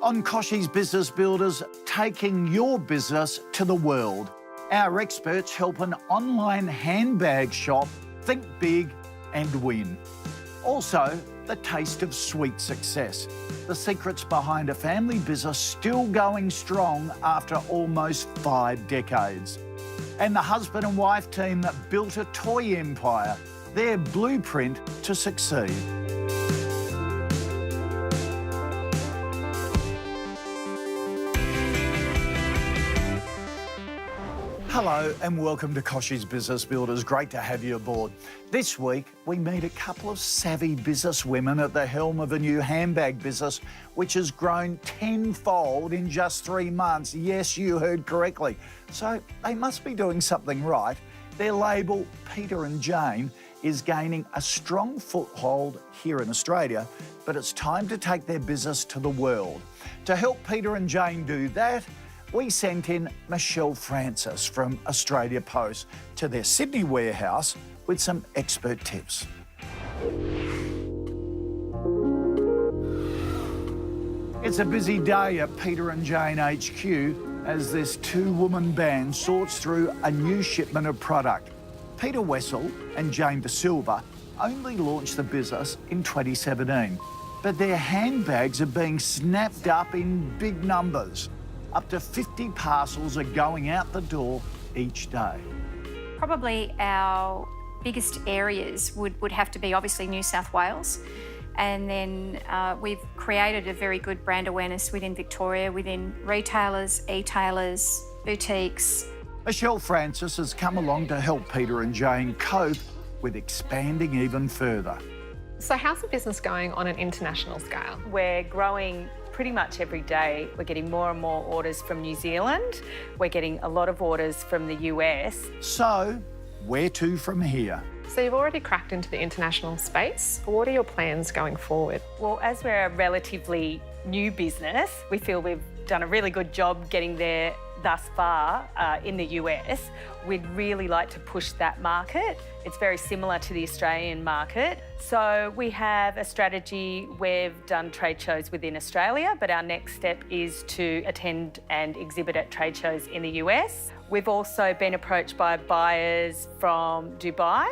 On Kochie's Business Builders, taking your business to the world. Our experts help an online handbag shop think big and win. Also, the taste of sweet success. The secrets behind a family business still going strong after almost 5 decades. And the husband and wife team that built a toy empire, their blueprint to succeed. Hello and welcome to Kochie's Business Builders. Great to have you aboard. This week, we meet a couple of savvy businesswomen at the helm of a new handbag business, which has grown tenfold in just 3 months. Yes, you heard correctly. So they must be doing something right. Their label, Peter and Jane, is gaining a strong foothold here in Australia, but it's time to take their business to the world. To help Peter and Jane do that, we sent in Michelle Francis from Australia Post to their Sydney warehouse with some expert tips. It's a busy day at Peter and Jane HQ as this 2-woman band sorts through a new shipment of product. Peter Wessel and Jane De Silva only launched the business in 2017, but their handbags are being snapped up in big numbers. Up to 50 parcels are going out the door each day. Probably our biggest areas would have to be obviously New South Wales, and then we've created a very good brand awareness within Victoria, within retailers, e-tailers, boutiques. Michelle Francis has come along to help Peter and Jane cope with expanding even further. So how's the business going on an international scale? We're growing pretty much every day. We're getting more and more orders from New Zealand. We're getting a lot of orders from the US. So, where to from here? So you've already cracked into the international space. What are your plans going forward? Well, as we're a relatively new business, we feel we've done a really good job getting there thus far in the US. We'd really like to push that market. It's very similar to the Australian market. So we have a strategy. We've done trade shows within Australia, but our next step is to attend and exhibit at trade shows in the US. We've also been approached by buyers from Dubai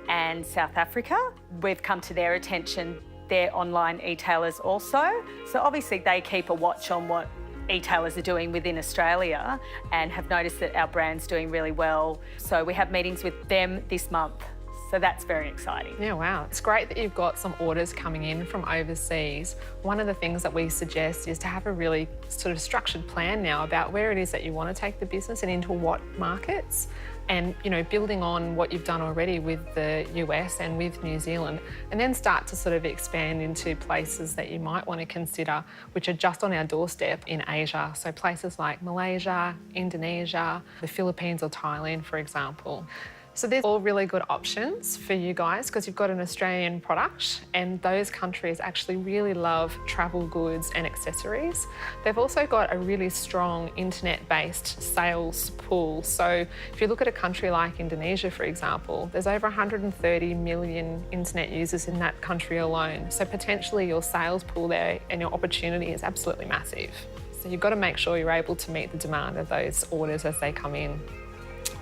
and South Africa. We've come to their attention. They're online e-tailers also. So obviously they keep a watch on what e-tailers are doing within Australia and have noticed that our brand's doing really well. So we have meetings with them this month. So that's very exciting. Yeah, wow. It's great that you've got some orders coming in from overseas. One of the things that we suggest is to have a really sort of structured plan now about where it is that you want to take the business and into what markets. And, you know, building on what you've done already with the US and with New Zealand, and then start to sort of expand into places that you might want to consider, which are just on our doorstep in Asia. So places like Malaysia, Indonesia, the Philippines or Thailand, for example. So there's all really good options for you guys because you've got an Australian product and those countries actually really love travel goods and accessories. They've also got a really strong internet-based sales pool. So if you look at a country like Indonesia, for example, there's over 130 million internet users in that country alone. So potentially your sales pool there and your opportunity is absolutely massive. So you've got to make sure you're able to meet the demand of those orders as they come in.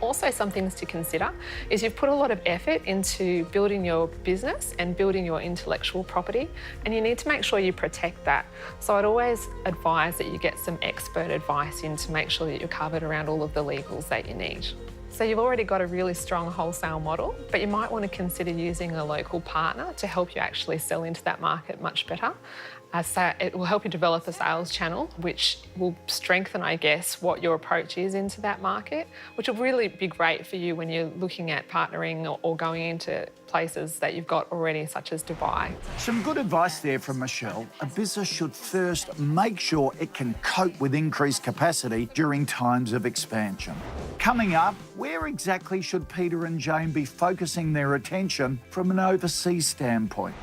Also, some things to consider is you've put a lot of effort into building your business and building your intellectual property, and you need to make sure you protect that. So I'd always advise that you get some expert advice in to make sure that you're covered around all of the legals that you need. So you've already got a really strong wholesale model, but you might want to consider using a local partner to help you actually sell into that market much better. So it will help you develop a sales channel, which will strengthen, I guess, what your approach is into that market, which will really be great for you when you're looking at partnering or going into places that you've got already, such as Dubai. Some good advice there from Michelle. A business should first make sure it can cope with increased capacity during times of expansion. Coming up, where exactly should Peter and Jane be focusing their attention from an overseas standpoint?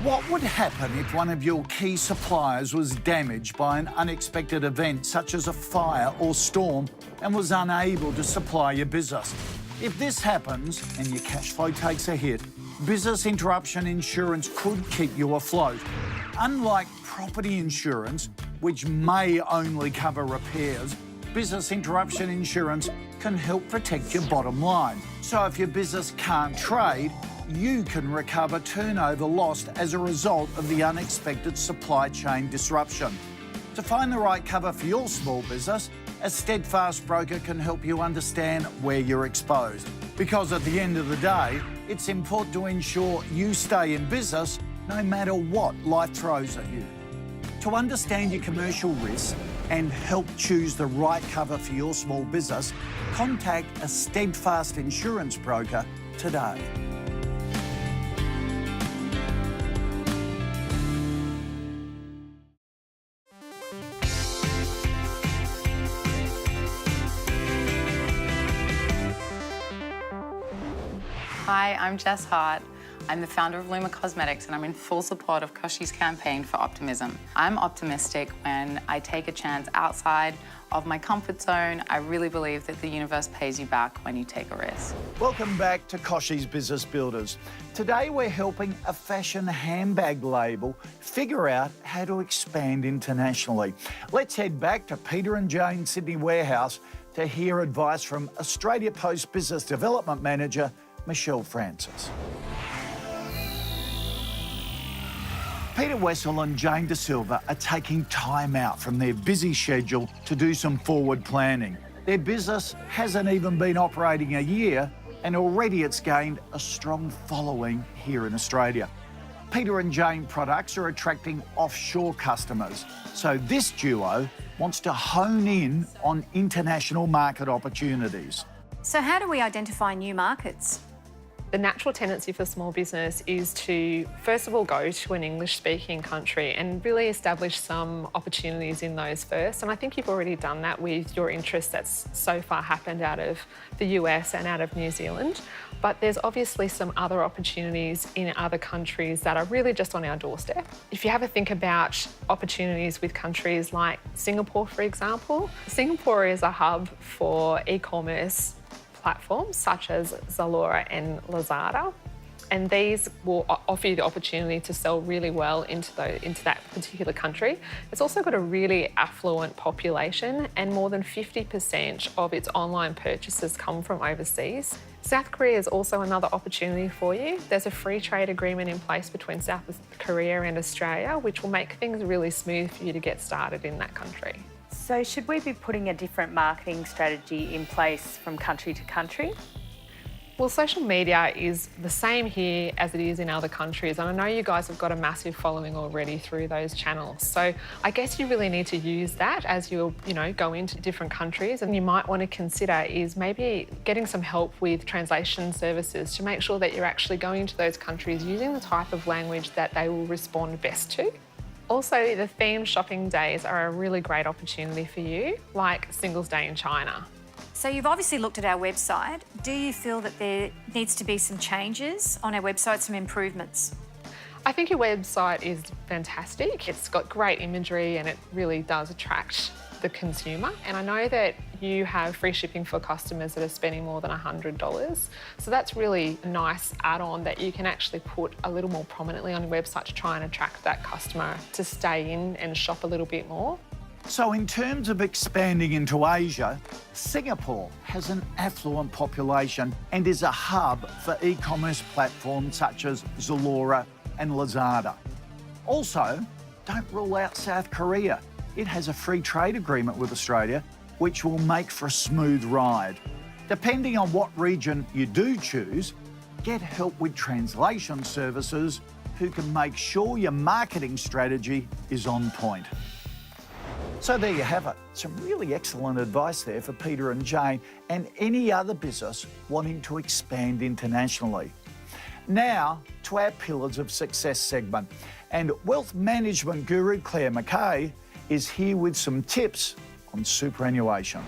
What would happen if one of your key suppliers was damaged by an unexpected event such as a fire or storm and was unable to supply your business? If this happens and your cash flow takes a hit, business interruption insurance could keep you afloat. Unlike property insurance, which may only cover repairs, business interruption insurance can help protect your bottom line. So if your business can't trade, you can recover turnover lost as a result of the unexpected supply chain disruption. To find the right cover for your small business, a steadfast broker can help you understand where you're exposed. Because at the end of the day, it's important to ensure you stay in business no matter what life throws at you. To understand your commercial risks and help choose the right cover for your small business, contact a Steadfast insurance broker today. Hi, I'm Jess Hart. I'm the founder of Luma Cosmetics and I'm in full support of Kochie's campaign for optimism. I'm optimistic when I take a chance outside of my comfort zone. I really believe that the universe pays you back when you take a risk. Welcome back to Kochie's Business Builders. Today we're helping a fashion handbag label figure out how to expand internationally. Let's head back to Peter and Jane Sydney Warehouse to hear advice from Australia Post Business Development Manager Michelle Francis. Peter Wessel and Jane De Silva are taking time out from their busy schedule to do some forward planning. Their business hasn't even been operating a year and already it's gained a strong following here in Australia. Peter and Jane products are attracting offshore customers, so this duo wants to hone in on international market opportunities. So how do we identify new markets? The natural tendency for small business is to, first of all, go to an English-speaking country and really establish some opportunities in those first. And I think you've already done that with your interest that's so far happened out of the US and out of New Zealand. But there's obviously some other opportunities in other countries that are really just on our doorstep. If you have a think about opportunities with countries like Singapore, for example, Singapore is a hub for e-commerce platforms such as Zalora and Lazada, and these will offer you the opportunity to sell really well into that particular country. It's also got a really affluent population and more than 50% of its online purchases come from overseas. South Korea is also another opportunity for you. There's a free trade agreement in place between South Korea and Australia, which will make things really smooth for you to get started in that country. So should we be putting a different marketing strategy in place from country to country? Well, social media is the same here as it is in other countries, and I know you guys have got a massive following already through those channels. So I guess you really need to use that as you go into different countries, and you might want to consider is maybe getting some help with translation services to make sure that you're actually going to those countries using the type of language that they will respond best to. Also, the themed shopping days are a really great opportunity for you, like Singles Day in China. So you've obviously looked at our website. Do you feel that there needs to be some changes on our website, some improvements? I think your website is fantastic. It's got great imagery and it really does attract the consumer. And I know that you have free shipping for customers that are spending more than $100. So that's really a nice add-on that you can actually put a little more prominently on your website to try and attract that customer to stay in and shop a little bit more. So in terms of expanding into Asia, Singapore has an affluent population and is a hub for e-commerce platforms such as Zalora and Lazada. Also, don't rule out South Korea. It has a free trade agreement with Australia, which will make for a smooth ride. Depending on what region you do choose, get help with translation services who can make sure your marketing strategy is on point. So there you have it. Some really excellent advice there for Peter and Jane and any other business wanting to expand internationally. Now to our Pillars of Success segment. And wealth management guru Claire McKay is here with some tips on superannuation.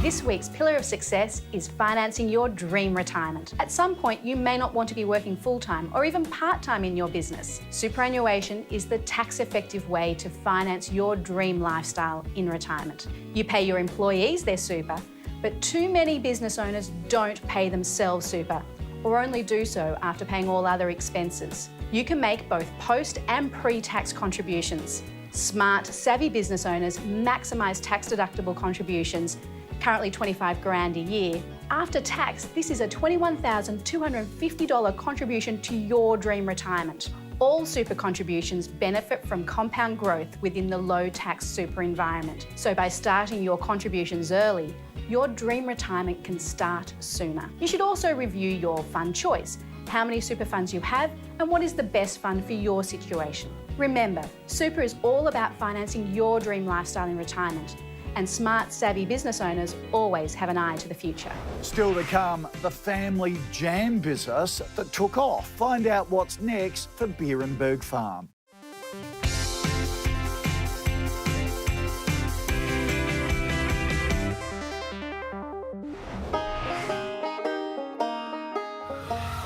This week's Pillar of Success is financing your dream retirement. At some point, you may not want to be working full-time or even part-time in your business. Superannuation is the tax-effective way to finance your dream lifestyle in retirement. You pay your employees their super, but too many business owners don't pay themselves super, or only do so after paying all other expenses. You can make both post and pre-tax contributions. Smart, savvy business owners maximise tax-deductible contributions, currently $25,000 a year. After tax, this is a $21,250 contribution to your dream retirement. All super contributions benefit from compound growth within the low-tax super environment. So by starting your contributions early, your dream retirement can start sooner. You should also review your fund choice, how many super funds you have, and what is the best fund for your situation. Remember, super is all about financing your dream lifestyle in retirement, and smart, savvy business owners always have an eye to the future. Still to come, the family jam business that took off. Find out what's next for Beerenberg Farm.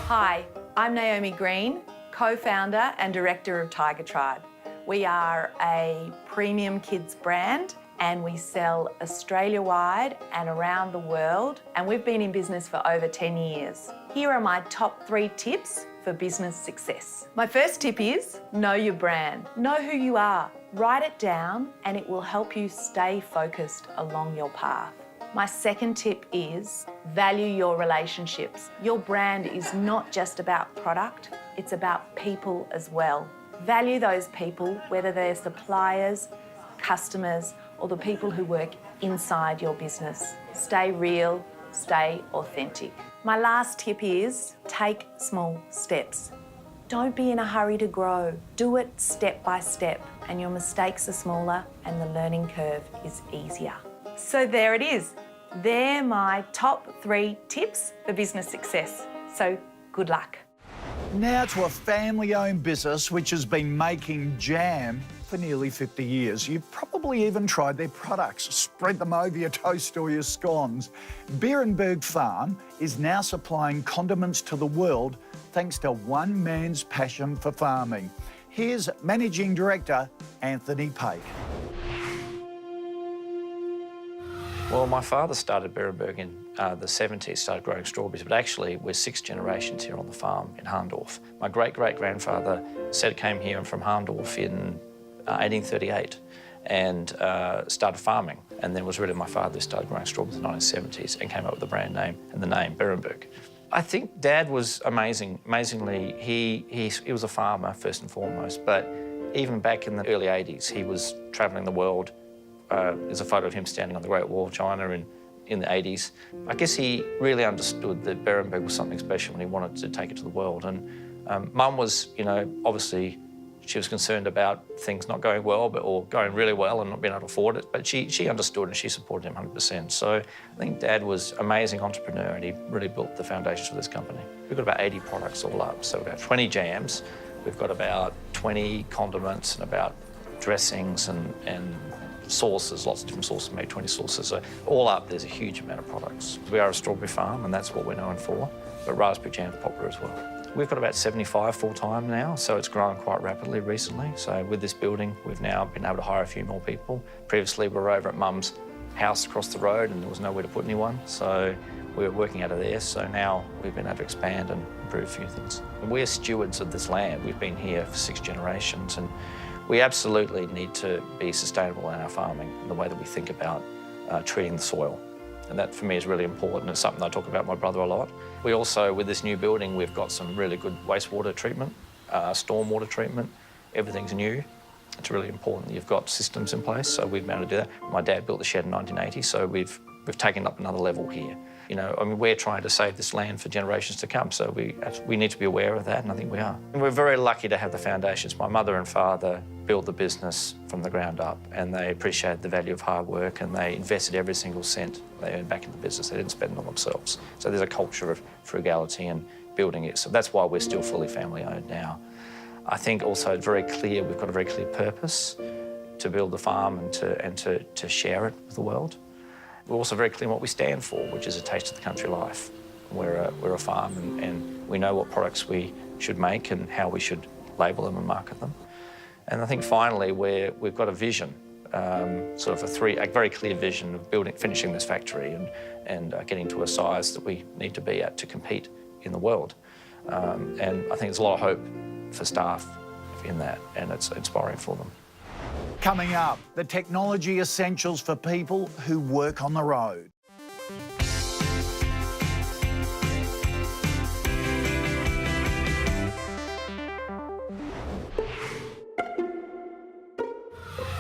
Hi, I'm Naomi Green, co-founder and director of Tiger Tribe. We are a premium kids brand and we sell Australia-wide and around the world, and we've been in business for over 10 years. Here are my top 3 tips for business success. My first tip is know your brand. Know who you are. Write it down and it will help you stay focused along your path. My second tip is value your relationships. Your brand is not just about product, it's about people as well. Value those people, whether they're suppliers, customers, or the people who work inside your business. Stay real, stay authentic. My last tip is take small steps. Don't be in a hurry to grow. Do it step by step, and your mistakes are smaller and the learning curve is easier. So there it is. They're my top 3 tips for business success. So good luck. Now to a family-owned business which has been making jam for nearly 50 years. You've probably even tried their products, spread them over your toast or your scones. Beerenberg Farm is now supplying condiments to the world thanks to one man's passion for farming. Here's Managing Director Anthony Koch. Well, my father started Beerenberg in the 70s, started growing strawberries, but actually we're 6 generations here on the farm in Harndorf. My great-great-grandfather came here from Harndorf in 1838 and started farming, and then it was really my father who started growing strawberries in the 1970s and came up with the brand name and the name Beerenberg. I think Dad was amazing. Amazingly, he was a farmer first and foremost, but even back in the early 80s, he was travelling the world. There's a photo of him standing on the Great Wall of China in the 80s. I guess he really understood that Beerenberg was something special and he wanted to take it to the world. And Mum was, obviously she was concerned about things not going well or going really well and not being able to afford it, but she understood and she supported him 100%. So I think Dad was an amazing entrepreneur and he really built the foundations for this company. We've got about 80 products all up, so about 20 jams. We've got about 20 condiments and about dressings and sauces, lots of different sauces, maybe 20 sauces. So all up, there's a huge amount of products. We are a strawberry farm and that's what we're known for, but raspberry jam is popular as well. We've got about 75 full-time now, so it's grown quite rapidly recently. So with this building, we've now been able to hire a few more people. Previously, we were over at Mum's house across the road and there was nowhere to put anyone, so we were working out of there. So now we've been able to expand and improve a few things. We're stewards of this land. We've been here for 6 generations and we absolutely need to be sustainable in our farming and the way that we think about treating the soil. And that, for me, is really important. It's something I talk about with my brother a lot. We also, with this new building, we've got some really good wastewater treatment, stormwater treatment. Everything's new. It's really important that you've got systems in place, so we've been able to do that. My dad built the shed in 1980, so we've taken up another level here. We're trying to save this land for generations to come, so we need to be aware of that, and I think we are. And we're very lucky to have the foundations. My mother and father built the business from the ground up, and they appreciated the value of hard work, and they invested every single cent they earned back in the business. They didn't spend it on themselves. So there's a culture of frugality and building it. So that's why we're still fully family-owned now. I think also it's very clear, we've got a very clear purpose to build the farm and to share it with the world. We're also very clear on what we stand for, which is a taste of the country life. We're a farm and we know what products we should make and how we should label them and market them. And I think finally we've got a vision, sort of a very clear vision of finishing this factory and getting to a size that we need to be at to compete in the world. And I think there's a lot of hope for staff in that, and it's inspiring for them. Coming up, the technology essentials for people who work on the road.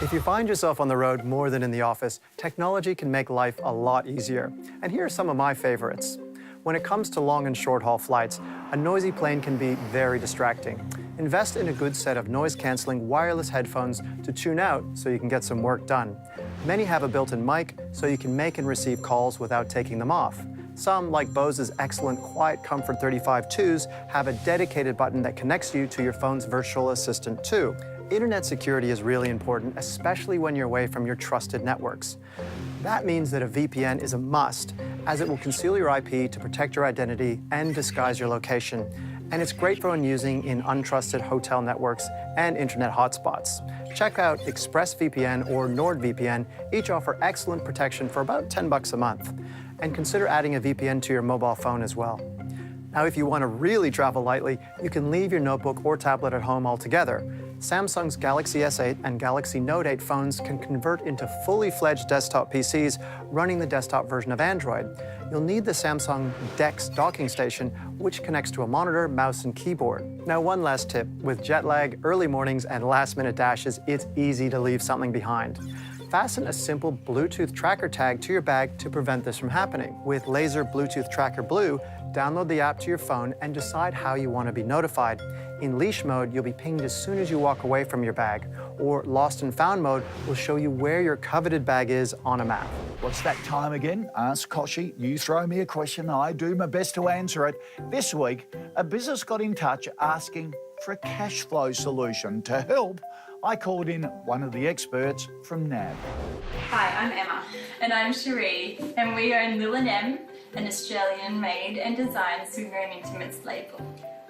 If you find yourself on the road more than in the office, technology can make life a lot easier. And here are some of my favorites. When it comes to long and short haul flights, a noisy plane can be very distracting. Invest in a good set of noise-canceling wireless headphones to tune out so you can get some work done. Many have a built-in mic so you can make and receive calls without taking them off. Some, like Bose's excellent Quiet Comfort 35-2s, have a dedicated button that connects you to your phone's virtual assistant too. Internet security is really important, especially when you're away from your trusted networks. That means that a VPN is a must, as it will conceal your IP to protect your identity and disguise your location. And it's great for when using in untrusted hotel networks and internet hotspots. Check out ExpressVPN or NordVPN. Each offer excellent protection for about $10 a month. And consider adding a VPN to your mobile phone as well. Now, if you want to really travel lightly, you can leave your notebook or tablet at home altogether. Samsung's Galaxy S8 and Galaxy Note 8 phones can convert into fully fledged desktop PCs running the desktop version of Android. You'll need the Samsung DeX docking station, which connects to a monitor, mouse, and keyboard. Now, one last tip. With jet lag, early mornings, and last-minute dashes, it's easy to leave something behind. Fasten a simple Bluetooth tracker tag to your bag to prevent this from happening. With Laser Bluetooth Tracker Blue, download the app to your phone and decide how you want to be notified. In leash mode, you'll be pinged as soon as you walk away from your bag, or Lost and Found mode will show you where your coveted bag is on a map. What's that time again? Ask Kochie. You throw me a question, I do my best to answer it. This week, a business got in touch asking for a cash flow solution. To help, I called in one of the experts from NAB. Hi, I'm Emma. And I'm Cherie, and we own Lil & M, an Australian-made and designed swimwear and intimates label.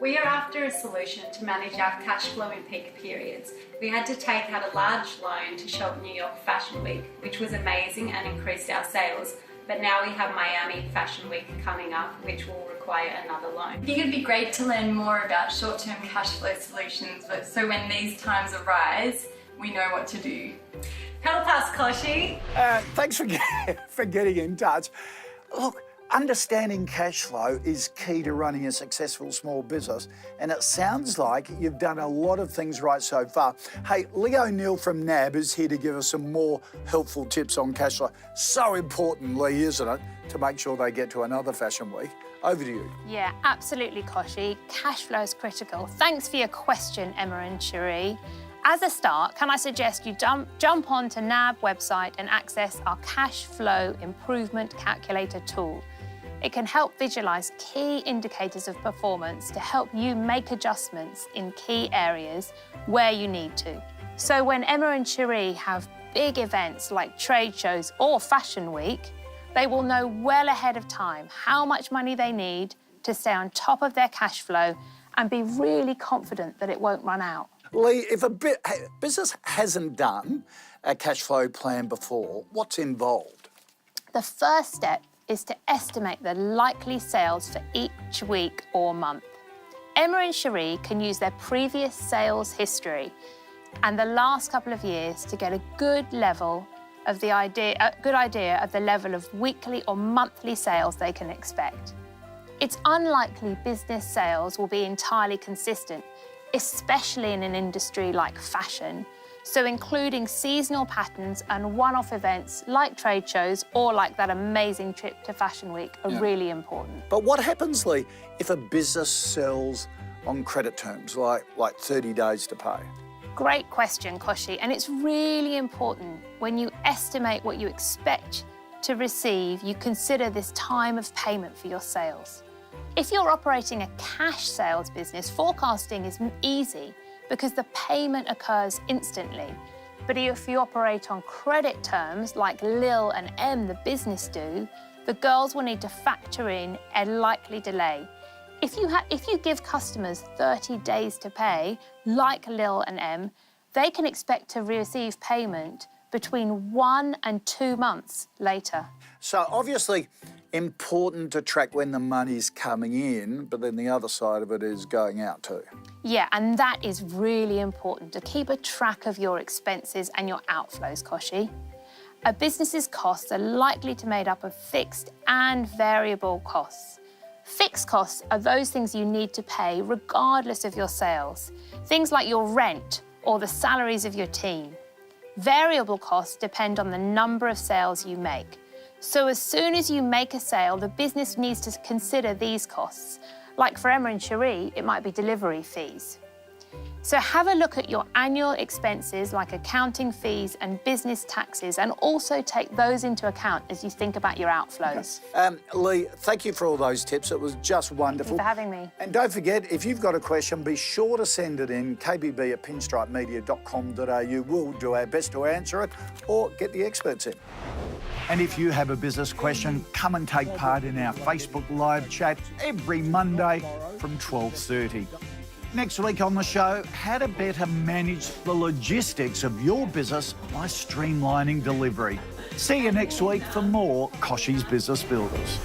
We are after a solution to manage our cash flow in peak periods. We had to take out a large loan to shop New York Fashion Week, which was amazing and increased our sales. But now we have Miami Fashion Week coming up, which will require another loan. I think it'd be great to learn more about short-term cash flow solutions, so when these times arise, we know what to do. Help us, Kochie. Thanks for getting in touch. Look, understanding cash flow is key to running a successful small business, and it sounds like you've done a lot of things right so far. Hey, Lee O'Neill from NAB is here to give us some more helpful tips on cash flow. So important, Lee, isn't it, to make sure they get to another fashion week? Over to you. Yeah, absolutely, Kochie. Cash flow is critical. Thanks for your question, Emma and Cherie. As a start, can I suggest you jump onto NAB website and access our cash flow improvement calculator tool. It can help visualise key indicators of performance to help you make adjustments in key areas where you need to. So when Emma and Cherie have big events like trade shows or Fashion Week, they will know well ahead of time how much money they need to stay on top of their cash flow and be really confident that it won't run out. Lee, if a business hasn't done a cash flow plan before, what's involved? The first step is to estimate the likely sales for each week or month. Emma and Cherie can use their previous sales history and the last couple of years to get a good idea of the level of weekly or monthly sales they can expect. It's unlikely business sales will be entirely consistent, especially in an industry like fashion. So including seasonal patterns and one-off events like trade shows or like that amazing trip to Fashion Week are really important. But what happens, Lee, if a business sells on credit terms, like 30 days to pay? Great question, Kochie, and it's really important when you estimate what you expect to receive, you consider this time of payment for your sales. If you're operating a cash sales business, forecasting is easy because the payment occurs instantly. But if you operate on credit terms, like Lil and M, the business do, the girls will need to factor in a likely delay. If you give customers 30 days to pay, like Lil and M, they can expect to receive payment between 1 and 2 months later. So obviously important to track when the money's coming in, but then the other side of it is going out too. Yeah, and that is really important, to keep a track of your expenses and your outflows, Kochie. A business's costs are likely to be made up of fixed and variable costs. Fixed costs are those things you need to pay regardless of your sales, things like your rent or the salaries of your team. Variable costs depend on the number of sales you make. So as soon as you make a sale, the business needs to consider these costs. Like for Emma and Cherie, it might be delivery fees. So have a look at your annual expenses like accounting fees and business taxes, and also take those into account as you think about your outflows. Lee, thank you for all those tips. It was just wonderful. Thank you for having me. And don't forget, if you've got a question, be sure to send it in, kbb@pinstripemedia.com.au. We'll do our best to answer it or get the experts in. And if you have a business question, come and take part in our Facebook live chat every Monday from 12:30. Next week on the show, how to better manage the logistics of your business by streamlining delivery. See you next week for more Kochie's Business Builders.